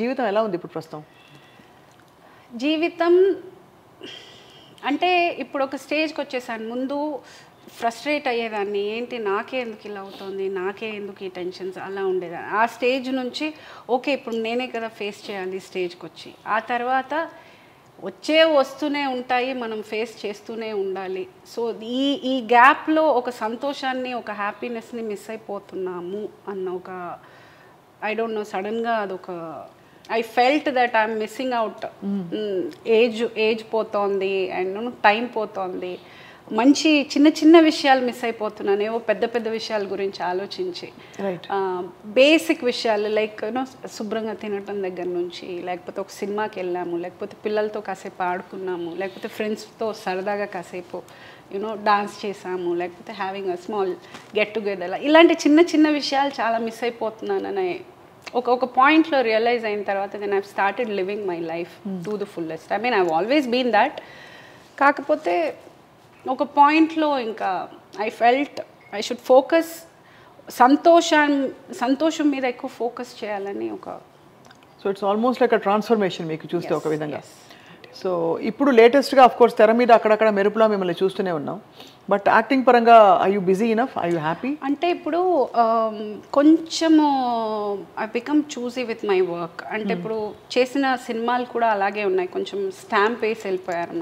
జీవితం ఎలా ఉంది ఇప్పుడు ప్రస్తుతం? జీవితం అంటే ఇప్పుడు ఒక స్టేజ్కి వచ్చేసాను. ముందు ఫ్రస్ట్రేట్ అయ్యేదాన్ని, ఏంటి నాకే ఎందుకు ఇలా అవుతుంది, నాకే ఎందుకు ఈ టెన్షన్స్ అలా ఉండేదాన్ని. ఆ స్టేజ్ నుంచి ఓకే ఇప్పుడు నేనే కదా ఫేస్ చేయాలి స్టేజ్కి వచ్చి, ఆ తర్వాత వస్తూనే ఉంటాయి, మనం ఫేస్ చేస్తూనే ఉండాలి. సో ఈ గ్యాప్లో ఒక సంతోషాన్ని, ఒక హ్యాపీనెస్ని మిస్ అయిపోతున్నాము అన్న ఒక ఐ డోంట్ నో, సడన్గా అదొక I felt that I'm missing out. Age పోతోంది అండ్ టైం పోతోంది, మంచి చిన్న చిన్న విషయాలు మిస్ అయిపోతున్నాను. ఏవో పెద్ద పెద్ద విషయాల గురించి ఆలోచించి బేసిక్ విషయాలు లైక్ శుభ్రంగా తినటం దగ్గర నుంచి, లేకపోతే ఒక సినిమాకి వెళ్ళాము, లేకపోతే పిల్లలతో కాసేపు ఆడుకున్నాము, లేకపోతే ఫ్రెండ్స్తో సరదాగా కాసేపు డాన్స్ చేసాము, లేకపోతే having a small get together, ఇలాంటి చిన్న చిన్న విషయాలు చాలా మిస్ అయిపోతున్నానని ఒక పాయింట్లో రియలైజ్ అయిన తర్వాత then I've started living my life to the fullest. I mean I've always been that. కాకపోతే ఒక పాయింట్లో ఇంకా I felt I should focus, సంతోషం మీద ఎక్కువ ఫోకస్ చేయాలని ఒక. So it's almost like a transformation మీకు చూస్తే ఒక విధంగా. సో ఇప్పుడు లేటెస్ట్గా ఆఫ్ కోర్స్ తెర మీద అక్కడక్కడ మెరుపులా మిమ్మల్ని చూస్తూనే ఉన్నాం. బట్ యాక్టింగ్ పరంగా I you busy enough, I you happy? అంటే ఇప్పుడు కొంచెము I become choosy with my work. అంటే ఇప్పుడు చేసిన సినిమాలు కూడా అలాగే ఉన్నాయి, కొంచెం స్టాంప్ వేసి వెళ్ళిపోయారు.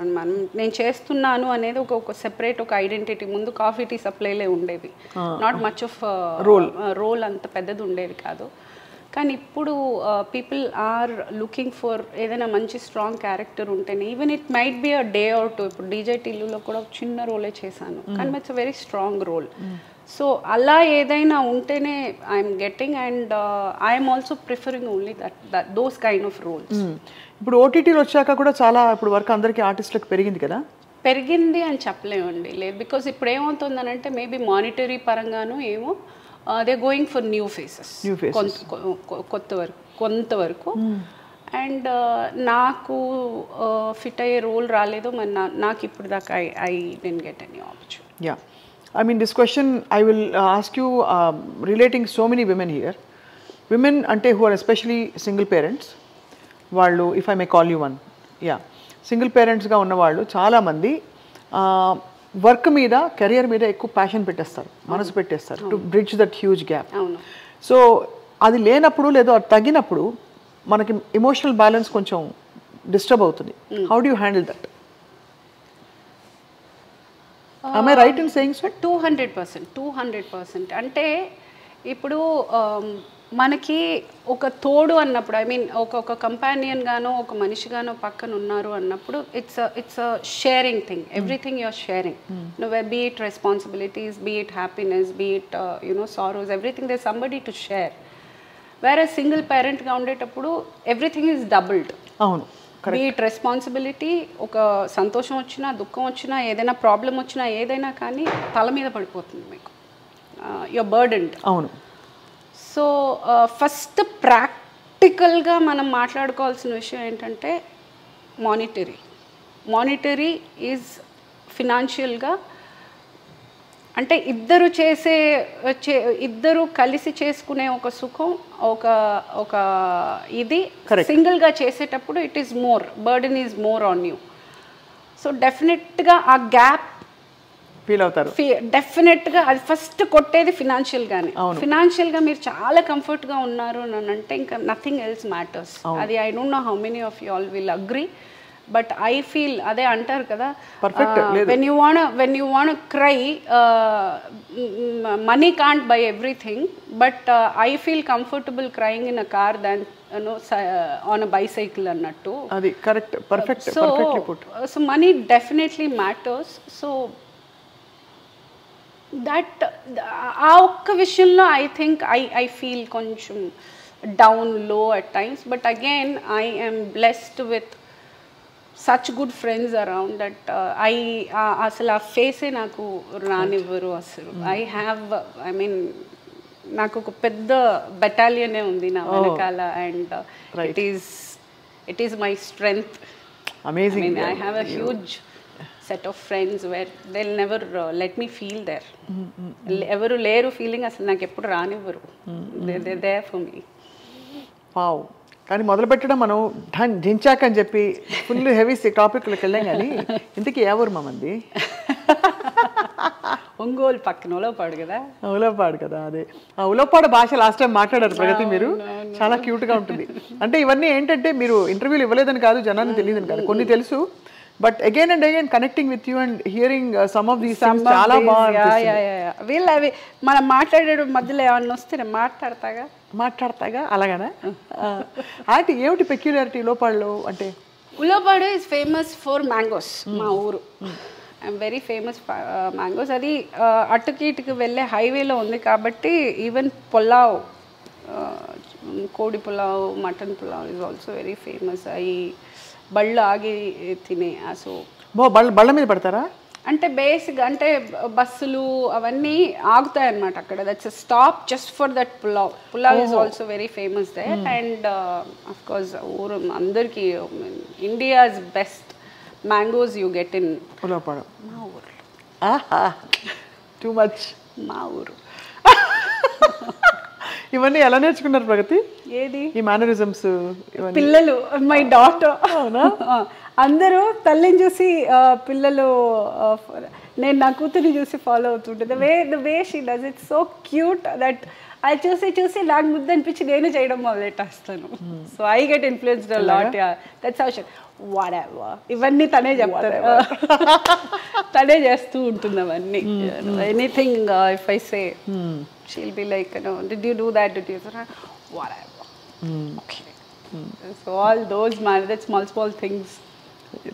నేను చేస్తున్నాను అనేది ఒక సెపరేట్ ఒక ఐడెంటిటీ. ముందు కాఫీ టీ సప్లైలే ఉండేవి, నాట్ మచ్ ఆఫ్ రోల్ అంత పెద్దది ఉండేది కాదు. కానీ ఇప్పుడు పీపుల్ ఆర్ లుకింగ్ ఫర్ ఏదైనా మంచి స్ట్రాంగ్ క్యారెక్టర్ ఉంటేనే, even it might be a day or two. ఇప్పుడు డీజే టిల్లులో కూడా ఒక చిన్న రోలే చేశాను, కానీ it's a very strong role. So అలా ఏదైనా ఉంటేనే I'm getting, and I'm also preferring only those kind of roles. ఇప్పుడు ఓటీటీలు వచ్చాక కూడా చాలా ఇప్పుడు వర్క్ అందరికీ ఆర్టిస్టులకు పెరిగింది కదా? పెరిగింది అని చెప్పలేమండి, లేదు. బికాస్ ఇప్పుడు ఏమవుతుందనంటే మేబీ మానిటరీ పరంగాను ఏమో they going for new faces కొంతవరకు. అండ్ నాకు ఫిట్ అయ్యే రోల్ రాలేదు, మరి నాకు ఇప్పుడు దాకా I didn't get any opportunity. Yeah, I mean this question I will ask you relating so many women here. Women ante who are especially single parents, vallu if I may call you one, yeah, single parents ga unna vallu chaala mandi work మీద, career మీద ఎక్కువ passion పెట్టేస్తారు, మనసు పెట్టేస్తారు to bridge that huge gap. So అది లేనప్పుడు లేదో అది తగ్గినప్పుడు మనకి ఎమోషనల్ బ్యాలెన్స్ కొంచెం డిస్టర్బ్ అవుతుంది. How do you handle that? Am I right in saying so? 200%. అంటే ఇప్పుడు మనకి ఒక తోడు అన్నప్పుడు, ఐ మీన్ ఒక కంపానియన్ గానో ఒక మనిషిగానో పక్కన ఉన్నారు అన్నప్పుడు it's a sharing thing. Everything you're sharing, be it responsibilities, be it happiness, be it sorrows, everything there somebody to share. వేరే సింగిల్ పేరెంట్గా ఉండేటప్పుడు ఎవ్రీథింగ్ ఈజ్ డబుల్డ్. అవును, బీ ఇట్ రెస్పాన్సిబిలిటీ, ఒక సంతోషం వచ్చినా, దుఃఖం వచ్చినా, ఏదైనా ప్రాబ్లం వచ్చినా, ఏదైనా కానీ తల మీద పడిపోతుంది మీకు, యువర్ బర్డెన్డ్. అవును. సో ఫస్ట్ ప్రాక్టికల్గా మనం మాట్లాడుకోవాల్సిన విషయం ఏంటంటే మానిటరీ ఈజ్ ఫినాన్షియల్గా, అంటే ఇద్దరు కలిసి చేసుకునే ఒక సుఖం, ఒక ఇది సింగిల్గా చేసేటప్పుడు it is more burden is more on you. So డెఫినెట్గా ఆ గ్యాప్ ఫీల్ అవుతారు. డెఫినెట్గా అది ఫస్ట్ కొట్టేది ఫినాన్షియల్గానే. ఫినాన్షియల్గా మీరు చాలా కంఫర్ట్గా ఉన్నారు అని అంటే ఇంకా నథింగ్ ఎల్స్ మ్యాటర్స్. అది I don't know how many of you all will agree, but I feel అదే అంటారు కదా, when you want cry money can't by everything, but I feel comfortable crying in a car than on a bicycle అన్నట్టు. అది correct, perfect. So money definitely matters. So that ఆ ఒక్క విషయంలో I think I feel కొంచెం down, లో at times. But again I am blessed with such good friends around that అసలు ఆ ఫేసే నాకు రానివ్వరు అసలు. ఐ మీన్ నాకు ఒక పెద్ద బెటాలియనే ఉంది నా వెనకాల, and it is my strength. Amazing. I mean, I have a huge set of friends where they'll never let me feel there. ఎవరు లేరు ఫీలింగ్ అసలు నాకు ఎప్పుడు రానివ్వరు. They're there for me. Wow. కానీ మొదలు పెట్టడం మనం జించాక్ అని చెప్పి ఫుల్ హెవీ టాపిక్లోకి వెళ్ళాం కానీ ఇంతకీ ఏ ఊరు మంది? ఒంగోలు పక్కన ఉలవపాడు కదా. ఉలవపాడు కదా, అదే ఆ ఉలవపాడు భాష లాస్ట్ టైం మాట్లాడారు ప్రగతి మీరు, చాలా క్యూట్గా ఉంటుంది. అంటే ఇవన్నీ ఏంటంటే మీరు ఇంటర్వ్యూలు ఇవ్వలేదని కాదు, జనాన్ని తెలియదని కాదు, కొన్ని తెలుసు, but again and again connecting with you and hearing some of these things చాలా బాగుంది. వీళ్ళు అవి మనం మాట్లాడే మధ్యలో ఏమన్నా వస్తే నేను మాట్లాడతాగా అలాగనా? అంటే ఏమిటి పెక్యులారిటీ ఉలవపాడులో? అంటే Ulavapadu is famous for mangoes. మా ఊరు ఐఎమ్ వెరీ ఫేమస్ మ్యాంగోస్. అది అటుకి ఇటుకి వెళ్ళే హైవేలో ఉంది కాబట్టి ఈవెన్ పులావ్, కోడి pulao, mutton pulao is also very famous. అవి బళ్ళు ఆగి తినే. సో బళ్ళ మీద పడతారా? అంటే బేసిక్గా అంటే బస్సులు అవన్నీ ఆగుతాయి అన్నమాట అక్కడ. That's a stop just for that pulao. Pulao is also very famous they. And of course ఊరు అందరికీ India's best mangoes you get in Ulavapadu. మా ఊరు. Too much. మా ఊరు. ఇవన్నీ ఎలా నేర్చుకున్నారు ప్రగతి? ఏది ఈ మేనరిజమ్స్? పిల్లలు, మై డాటర్. అవునా? అందరూ తల్లిని చూసి పిల్లలు, నేను నా కూతురిని చూసి ఫాలో అవుతుంటే the way she does it so cute that అది చూసి నాకు ముద్దు అనిపించి నేను చేయడం మొదలెట్టేస్తాను. So I get influenced a lot. That's how she whatever. ఇవన్నీ తనే చెప్తారు, తనే చేస్తూ ఉంటుంది అవన్నీ. Anything if I say she'll be like, did you do that, did you whatever. Okay. So all those that small things,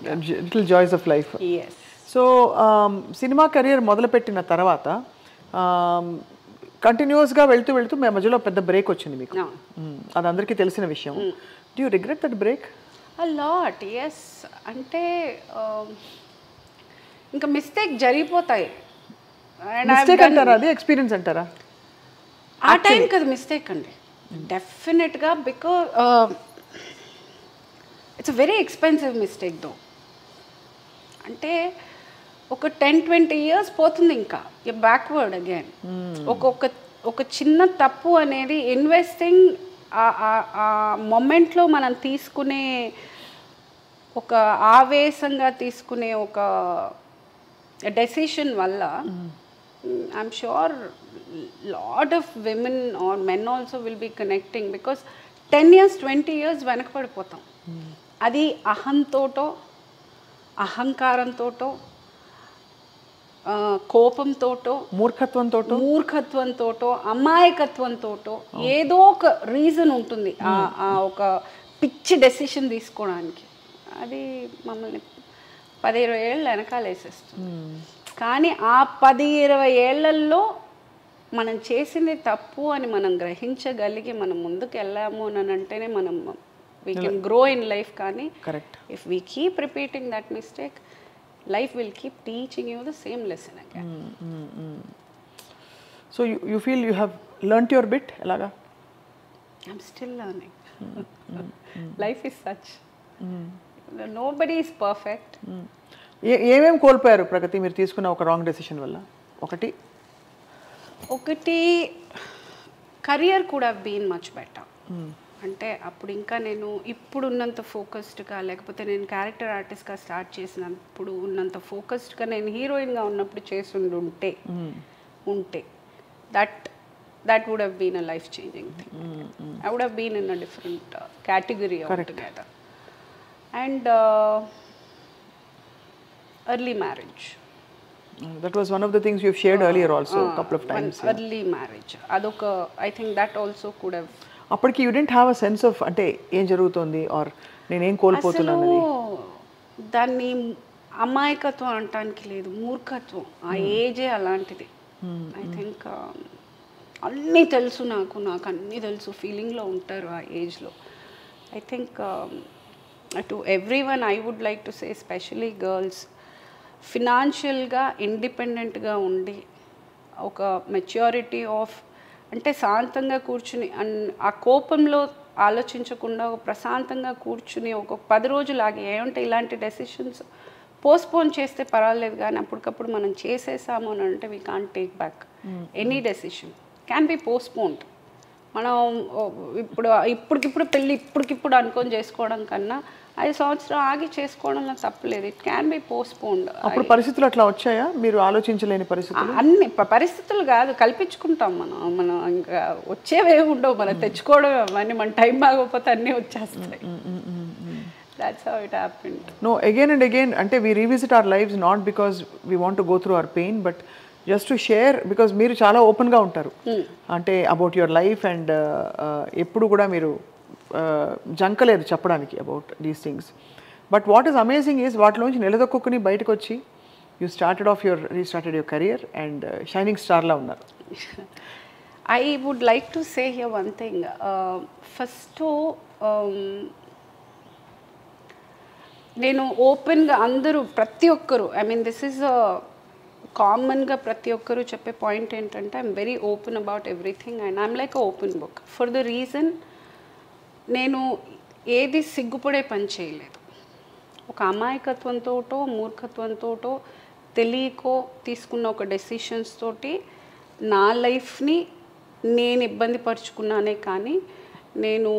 little joys of life. Yes. So cinema career మొదలుపెట్టిన తర్వాత కంటిన్యూస్గా వెళ్తూ మధ్యలో పెద్ద బ్రేక్ వచ్చింది మీకు, అది అందరికీ తెలిసిన విషయం. Do you regret that break? A lot, yes. అంటే ఇంకా మిస్టేక్ జరిగిపోతాయి. మిస్టేక్ అంటారా, అది ఎక్స్పీరియన్స్ అంటారా? ఆ టైం కదా మిస్టేక్ అండి, డెఫినెట్గా. Because it's a very expensive mistake though. అంటే ఒక 10-20 years పోతుంది ఇంకా బ్యాక్వర్డ్ అగైన్. ఒక చిన్న తప్పు అనేది ఇన్వెస్టింగ్ ఆ మొమెంట్లో మనం తీసుకునే ఒక ఆవేశంగా తీసుకునే ఒక డెసిషన్ వల్ల I'm sure lot of women or men also will be connecting, because 10 years 20 years వెనకపడిపోతాం. అది అహంతోటో, అహంకారంతోటో, కోపంతోటో, మూర్ఖత్వంతోటో, అమాయకత్వంతోటో ఏదో ఒక రీజన్ ఉంటుంది ఆ ఒక పిచ్చి డెసిషన్ తీసుకోవడానికి. అది మమ్మల్ని 10-20 ఏళ్ళు వెనకాలేసేస్తుంది. కానీ ఆ 10-20 ఏళ్లలో మనం చేసింది తప్పు అని మనం గ్రహించగలిగి మనం ముందుకు వెళ్ళాము అని అంటేనే మనం we can grow in life. కానీ if we keep repeating that mistake, life will keep teaching you the same lesson again. So you feel you have learnt your bit elaga? I'm still learning. Life is such. Nobody is perfect. ఏమేం కోల్పోయారు ప్రగతి మీరు తీసుకున్న ఒక wrong decision వల్ల? ఒకటి career could have been much better. అంటే అప్పుడు ఇంకా నేను ఇప్పుడున్నంత ఫోకస్డ్గా, లేకపోతే నేను క్యారెక్టర్ ఆర్టిస్ట్గా స్టార్ట్ చేసినప్పుడు ఉన్నంత ఫోకస్డ్గా నేను హీరోయిన్గా ఉన్నప్పుడు చేసి ఉంటే that would have been a life changing thing. I would have been in a different category altogether. And early marriage. That was one of the things you've shared earlier also, a couple of times. Early marriage. Adoka, I think that also could have. అప్పటికి you didn't have a sense of అంటే ఏం జరుగుతుంది are నేనేం కోల్పోతున్నాను అని. దాన్ని అమాయకత్వం అంటానికి లేదు, మూర్ఖత్వం. ఆ ఏజే అలాంటిది. ఐ థింక్ అన్నీ తెలుసు, నాకు అన్నీ తెలుసు ఫీలింగ్లో ఉంటారు ఆ ఏజ్లో. I think to everyone I would like to say, especially girls, ఫినాన్షియల్గా ఇండిపెండెంట్గా ఉండి ఒక మెచ్యూరిటీ ఆఫ్ అంటే శాంతంగా కూర్చుని ఆ కోపంలో ఆలోచించకుండా ఒక ప్రశాంతంగా కూర్చుని ఒక 10 రోజులు ఆగి ఏమంటే ఇలాంటి డెసిషన్స్ పోస్ట్పోన్ చేస్తే పర్వాలేదు, కానీ అప్పటికప్పుడు మనం చేసేసాము అని అంటే we can't take back any decision. Can be postponed. మనం ఇప్పటికిప్పుడు పెళ్ళి ఇప్పటికిప్పుడు అనుకొని చేసుకోవడం కన్నా 5 సంవత్సరాలు ఆగి చేసుకోవడంలో తప్పలేదు. It can be postponed. అప్పుడు పరిస్థితులు అట్లా వచ్చాయా, మీరు ఆలోచించలేని పరిస్థితులు? అన్ని పరిస్థితులు కాదు, కల్పించుకుంటాం మనం ఇంకా వచ్చేవే ఉండవు, మనం తెచ్చుకోవడం అవన్నీ మన టైం బాగోకపోతే అన్నీ వచ్చేస్తాయి. That's how it happened. No, again and again, ante we revisit our lives not because we want to go through our pain, but just to share, because మీరు చాలా ఓపెన్ గా ఉంటారు అంటే అబౌట్ యువర్ లైఫ్ అండ్ ఎప్పుడు కూడా మీరు జంకలేదు చెప్పడానికి about these things. But what is amazing is వాటిలోంచి నిలదొక్కుని బయటకు వచ్చి you restarted your career and shining స్టార్లా ఉన్నారు. I would like to say here one thing. First, నేను ఓపెన్గా అందరూ ప్రతి ఒక్కరు, ఐ మీన్ దిస్ ఈజ్ కామన్గా ప్రతి ఒక్కరు చెప్పే పాయింట్ ఏంటంటే I'm very open about everything and I'm like a open book for the reason, నేను ఏది సిగ్గుపడే పని చేయలేదు. ఒక అమాయకత్వంతోటో మూర్ఖత్వంతోటో తెలియకో తీసుకున్న ఒక డెసిషన్స్ తోటి నా లైఫ్ని నేను ఇబ్బంది పరుచుకున్నానే కానీ నేను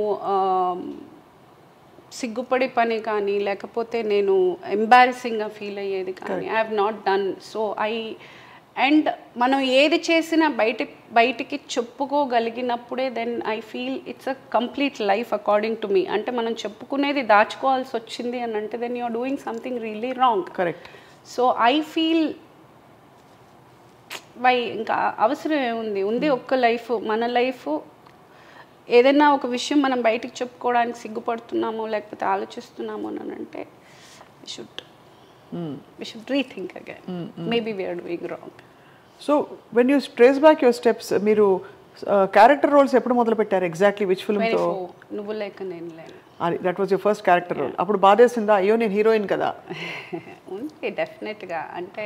సిగ్గుపడే పని కానీ లేకపోతే నేను ఎంబారసింగ్గా ఫీల్ అయ్యేది కానీ I have not done. So and మనం ఏది చేసినా బయటికి చెప్పుకోగలిగినప్పుడే then I feel it's a complete life according to me. అంటే మనం చెప్పుకునేది దాచుకోవాల్సి వచ్చింది అని అంటే then you are doing something really wrong. Correct. So I feel ఇంకా అవసరం ఏముంది ఒక్క లైఫ్, మన లైఫ్. ఏదైనా ఒక విషయం మనం బయటికి చెప్పుకోవడానికి సిగ్గుపడుతున్నామో లేకపోతే ఆలోచిస్తున్నామో అని అంటే we should rethink again. Maybe we are doing wrong. So when you trace back your steps, మీరు క్యారెక్టర్ రోల్స్ ఎప్పుడు మొదలు పెట్టారు ఎగ్జాక్ట్లీ? విచ్ ఫిల్మ్ తో? నువ్వు లేక నేను లేను. That was your first character role. అప్పుడు బాధేసిందా, అయ్యో నేను హీరోయిన్ కదా? ఉంది డెఫినెట్గా. అంటే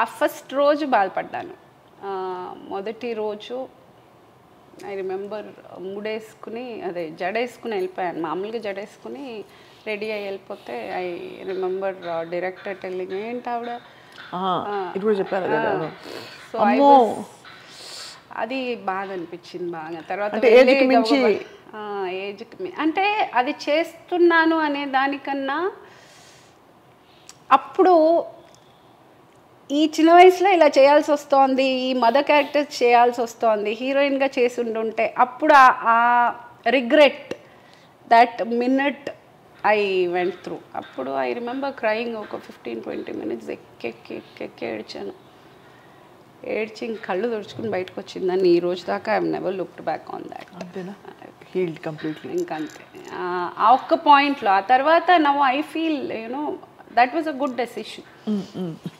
ఆ ఫస్ట్ రోజు బాధపడ్డాను. మొదటి రోజు ఐ రిమెంబర్ ముడేసుకుని జడేసుకుని వెళ్ళిపోయాను. మామూలుగా జడేసుకుని రెడీ అయ్యి వెళ్ళిపోతే ఐ రిమెంబర్ డైరెక్టర్ టెల్లింగ్ ఏంటి ఆవిడ చెప్పారు. సో అది బాధ అనిపించింది బాగా. తర్వాత ఏజ్కి అంటే అది చేస్తున్నాను అనే దానికన్నా అప్పుడు ఈ చిన్న వయసులో ఇలా చేయాల్సి వస్తోంది, ఈ మదర్ క్యారెక్టర్ చేయాల్సి వస్తోంది, హీరోయిన్గా చేసి ఉండుంటే అప్పుడు ఆ regret that minute I went through. అప్పుడు ఐ రిమెంబర్ క్రయింగ్ ఒక 15-20 minutes ఎక్కి ఏడ్చాను. ఏడ్చి ఇంక కళ్ళు తుడుచుకుని బయటకు వచ్చిందని ఈ రోజు దాకా I have never looked back on that. ఇంకంతే ఆ ఒక్క పాయింట్లో. ఆ తర్వాత now I feel that was a good decision.